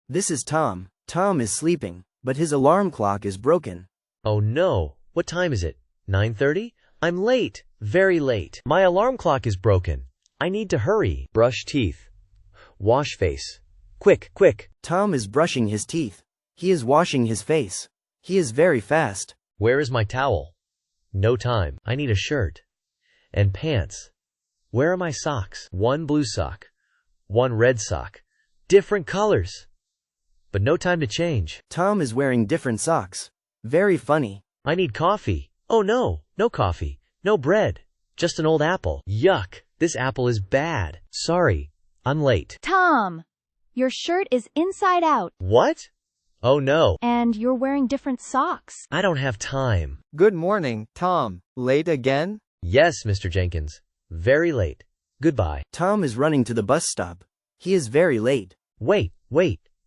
This is Tom. Tom is sleeping, but his alarm clock is broken. Oh no, what time is it? 9:30? I'm late, very late. My alarm clock is broken. I need to hurry. Brush teeth. Wash face. Quick, quick. Tom is brushing his teeth. He is washing his face. He is very fast. Where is my towel? No time. I need a shirt. And pants. Where are my socks? One blue sock. One red sock. Different colors. But no time to change. Tom is wearing different socks. Very funny. I need coffee. Oh no, no coffee. No bread. Just an old apple. Yuck, this apple is bad. Sorry, I'm late. Tom, your shirt is inside out. What? Oh no. And you're wearing different socks. I don't have time. Good morning, Tom. Late again? Yes, Mr. Jenkins. Very late. Goodbye. Tom is running to the bus stop. He is very late. Wait.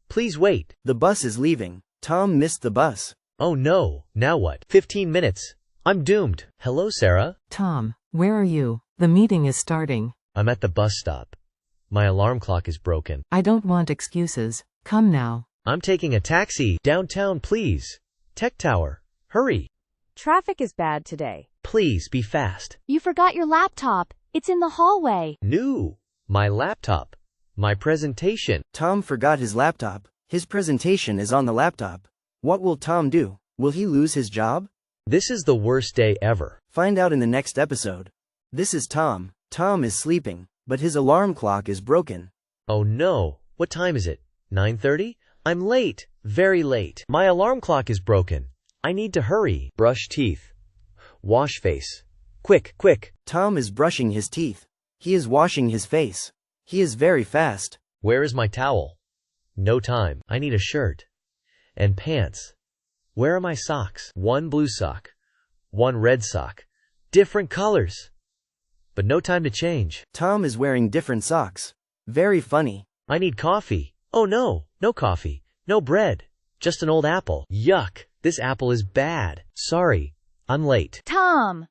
Please wait. The bus is leaving. Tom missed the bus. Oh no, now what? 15 minutes. I'm doomed. Hello, Sarah. Tom, where are you? The meeting is starting. I'm at the bus stop. My alarm clock is broken. I don't want excuses. Come now. I'm taking a taxi. Downtown, please. Tech Tower. Hurry. Traffic is bad today. Please be fast. You forgot your laptop. It's in the hallway. No. My laptop. My presentation. Tom forgot his laptop. His presentation is on the laptop. What will Tom do? Will he lose his job? This is the worst day ever. Find out in the next episode. This is Tom. Tom is sleeping, but his alarm clock is broken. Oh no, what time is it? 9:30? I'm late, very late. My alarm clock is broken. I need to hurry. Brush teeth. Wash face. Quick. Tom is brushing his teeth. He is washing his face. He is very fast. Where is my towel? No time. I need a shirt. And pants. Where are my socks? One blue sock. One red sock. Different colors. But no time to change. Tom is wearing different socks. Very funny. I need coffee. Oh no, no coffee. No bread. Just an old apple. Yuck, this apple is bad. Sorry, I'm late. Tom,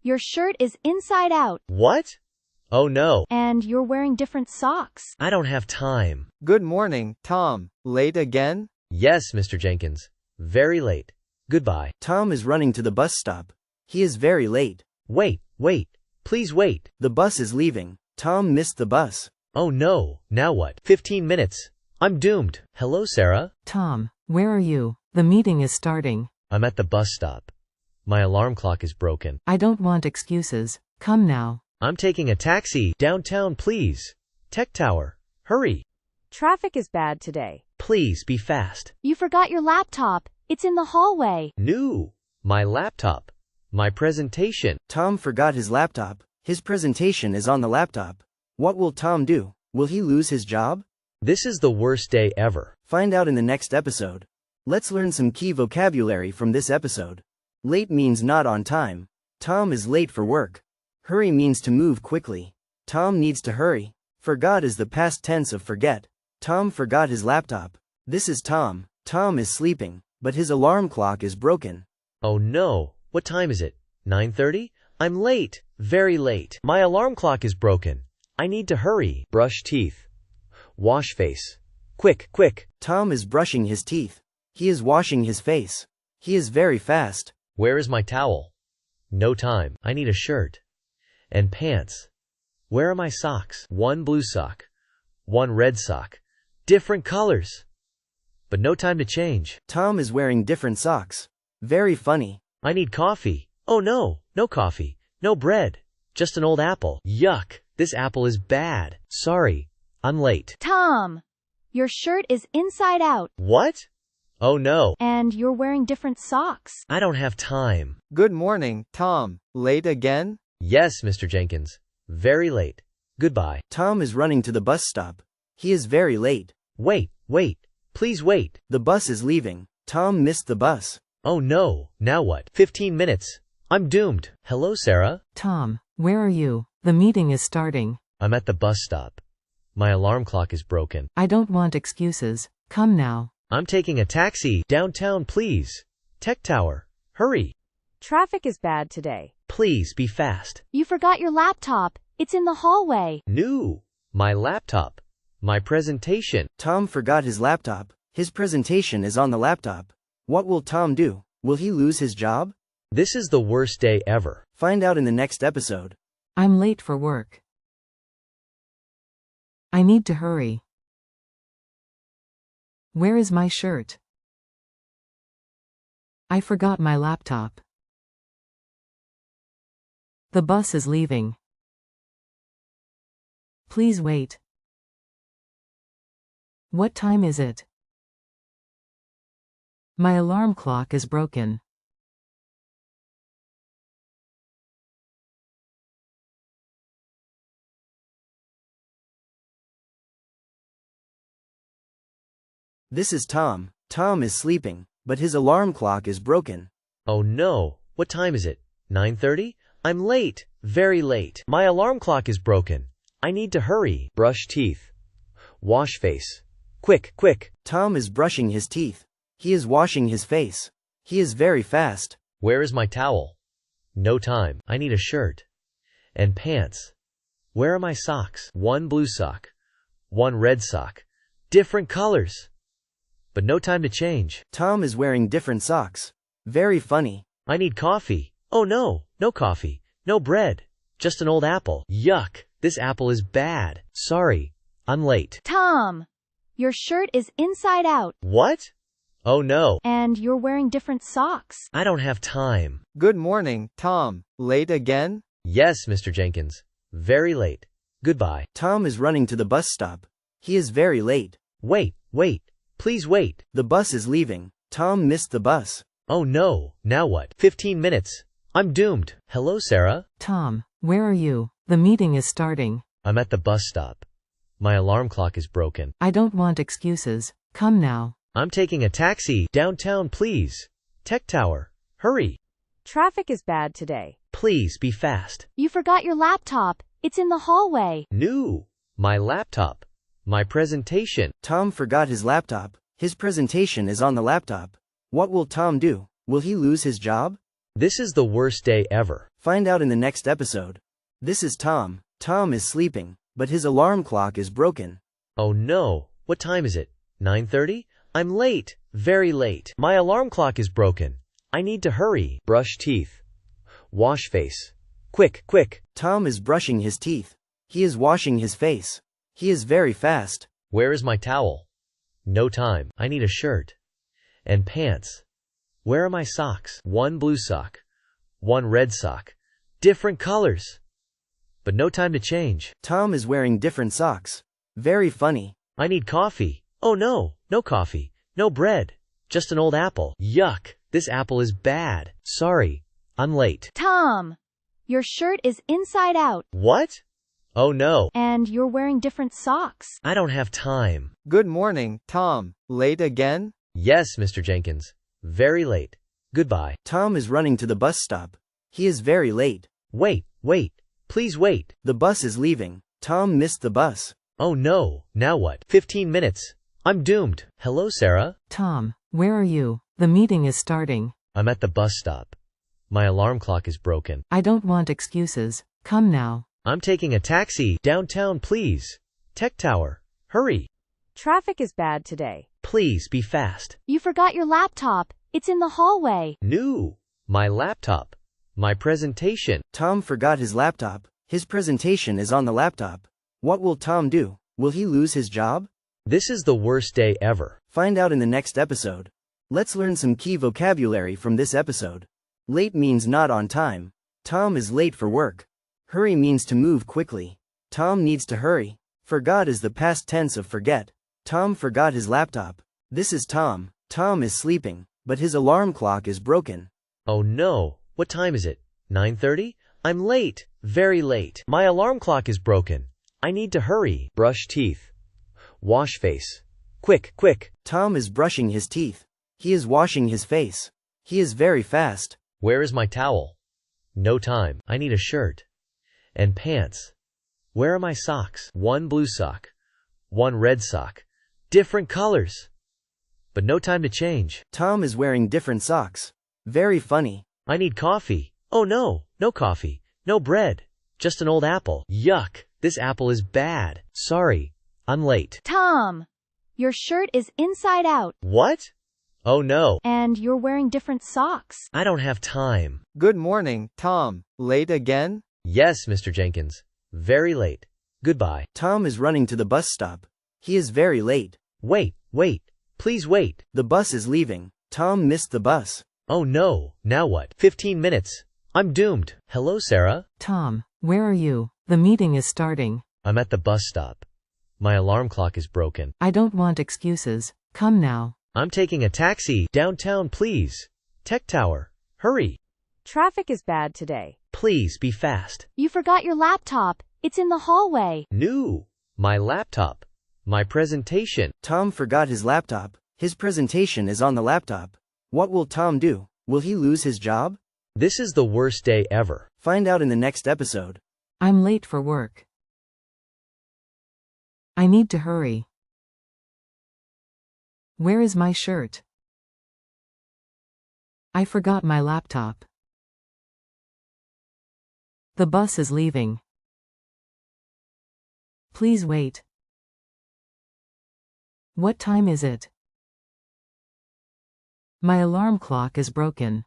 your shirt is inside out. What? Oh no. And you're wearing different socks. I don't have time. Good morning, Tom. Late again? Yes, Mr. Jenkins. Very late. Goodbye. Tom is running to the bus stop. He is very late. Wait. Please wait. The bus is leaving. Tom missed the bus. Oh no, now what? 15 minutes. I'm doomed. Hello, Sarah. Tom, where are you? The meeting is starting. I'm at the bus stop. My alarm clock is broken. I don't want excuses. Come now. I'm taking a taxi. Downtown, please. Tech Tower. Hurry. Traffic is bad today. Please be fast. You forgot your laptop. It's in the hallway. No. My laptop. My presentation. Tom forgot his laptop. His presentation is on the laptop. What will Tom do? Will he lose his job? This is the worst day ever. Find out in the next episode. Let's learn some key vocabulary from this episode. Late means not on time. Tom is late for work. Hurry means to move quickly. Tom needs to hurry. Forgot is the past tense of forget. Tom forgot his laptop. This is Tom. Tom is sleeping, but his alarm clock is broken. Oh no, what time is it? 9:30? I'm late, very late. My alarm clock is broken. I need to hurry. Brush teeth. Wash face. Quick. Tom is brushing his teeth. He is washing his face. He is very fast. Where is my towel? No time. I need a shirt. And pants. Where are my socks? One blue sock. One red sock. Different colors. But no time to change. Tom is wearing different socks. Very funny. I need coffee. Oh no, no coffee. No bread. Just an old apple. Yuck, this apple is bad. Sorry, I'm late. Tom, your shirt is inside out. What? Oh no. And you're wearing different socks. I don't have time. Good morning, Tom. Late again? Yes, Mr. Jenkins. Very late. Goodbye. Tom is running to the bus stop. He is very late. Wait. Please wait. The bus is leaving. Tom missed the bus. Oh no, now what? 15 minutes. I'm doomed. Hello, Sarah. Tom, where are you? The meeting is starting. I'm at the bus stop. My alarm clock is broken. I don't want excuses. Come now. I'm taking a taxi. Downtown, please. Tech Tower. Hurry. Traffic is bad today. Please be fast. You forgot your laptop. It's in the hallway. No. My laptop. My presentation. Tom forgot his laptop. His presentation is on the laptop. What will Tom do? Will he lose his job? This is the worst day ever. Find out in the next episode. I'm late for work. I need to hurry. Where is my shirt? I forgot my laptop. The bus is leaving. Please wait. What time is it? My alarm clock is broken. This is Tom. Tom is sleeping, but his alarm clock is broken. Oh no, what time is it? 9:30? I'm late, very late. My alarm clock is broken. I need to hurry. Brush teeth. Wash face. Quick, quick. Tom is brushing his teeth. He is washing his face. He is very fast. Where is my towel? No time. I need a shirt. And pants. Where are my socks? One blue sock. One red sock. Different colors. But no time to change. Tom is wearing different socks. Very funny. I need coffee. Oh no, no coffee. No bread. Just an old apple. Yuck. This apple is bad. Sorry. I'm late. Tom, your shirt is inside out. What? Oh no. And you're wearing different socks. I don't have time. Good morning, Tom. Late again? Yes, Mr. Jenkins. Very late. Goodbye. Tom is running to the bus stop. He is very late. Wait, wait. Please wait. The bus is leaving. Tom missed the bus. Oh no. Now what? 15 minutes. I'm doomed. Hello, Sarah. Tom, where are you? The meeting is starting. I'm at the bus stop. My alarm clock is broken. I don't want excuses. Come now. I'm taking a taxi. Downtown, please. Tech Tower. Hurry. Traffic is bad today. Please be fast. You forgot your laptop. It's in the hallway. No. My laptop. My presentation. Tom forgot his laptop. His presentation is on the laptop. What will Tom do? Will he lose his job? This is the worst day ever. Find out in the next episode. This is Tom. Tom is sleeping, but his alarm clock is broken. Oh no. What time is it? 9:30? I'm late. Very late. My alarm clock is broken. I need to hurry. Brush teeth. Wash face. Quick, quick. Tom is brushing his teeth. He is washing his face. He is very fast. Where is my towel? No time. I need a shirt. And pants. Where are my socks? One blue sock. One red sock. Different colors. But no time to change. Tom is wearing different socks. Very funny. I need coffee. Oh no, no coffee. No bread. Just an old apple. Yuck. This apple is bad. Sorry. I'm late. Tom, your shirt is inside out. What? Oh no. And you're wearing different socks. I don't have time. Good morning, Tom. Late again? Yes, Mr. Jenkins. Very late. Goodbye. Tom is running to the bus stop. He is very late. Wait, wait. Please wait. The bus is leaving. Tom missed the bus. Oh no. Now what? 15 minutes. I'm doomed. Hello, Sarah. Tom, where are you? The meeting is starting. I'm at the bus stop. My alarm clock is broken. I don't want excuses. Come now. I'm taking a taxi. Downtown, please. Tech Tower. Hurry. Traffic is bad today. Please be fast. You forgot your laptop. It's in the hallway. No. My laptop. My presentation. Tom forgot his laptop. His presentation is on the laptop. What will Tom do? Will he lose his job? This is the worst day ever. Find out in the next episode. Let's learn some key vocabulary from this episode. Late means not on time. Tom is late for work. Hurry means to move quickly. Tom needs to hurry. Forgot is the past tense of forget. Tom forgot his laptop. This is Tom. Tom is sleeping, but his alarm clock is broken. Oh no. What time is it? 9:30? I'm late. Very late. My alarm clock is broken. I need to hurry. Brush teeth. Wash face. Quick, quick. Tom is brushing his teeth. He is washing his face. He is very fast. Where is my towel? No time. I need a shirt. And pants. Where are my socks? One blue sock. One red sock. Different colors. But no time to change. Tom is wearing different socks. Very funny. I need coffee. Oh no, no coffee. No bread. Just an old apple. Yuck. This apple is bad. Sorry. I'm late. Tom, your shirt is inside out, What? Oh no. and you're wearing different socks. I don't have time. Good morning, Tom. Late again? Yes, Mr. Jenkins. Very late. Goodbye. Tom is running to the bus stop. He is very late. Wait. Please wait. The bus is leaving. Tom missed the bus. Oh no. Now what? 15 minutes. I'm doomed. Hello, Sarah. Tom, where are you? The meeting is starting. I'm at the bus stop. My alarm clock is broken. I don't want excuses. Come now. I'm taking a taxi. Downtown, please. Tech Tower. Hurry. Traffic is bad today. Please be fast. You forgot your laptop. It's in the hallway. No. My laptop. My presentation. Tom forgot his laptop. His presentation is on the laptop. What will Tom do? Will he lose his job? This is the worst day ever. Find out in the next episode. I'm late for work. I need to hurry. Where is my shirt? I forgot my laptop. The bus is leaving. Please wait. What time is it? My alarm clock is broken.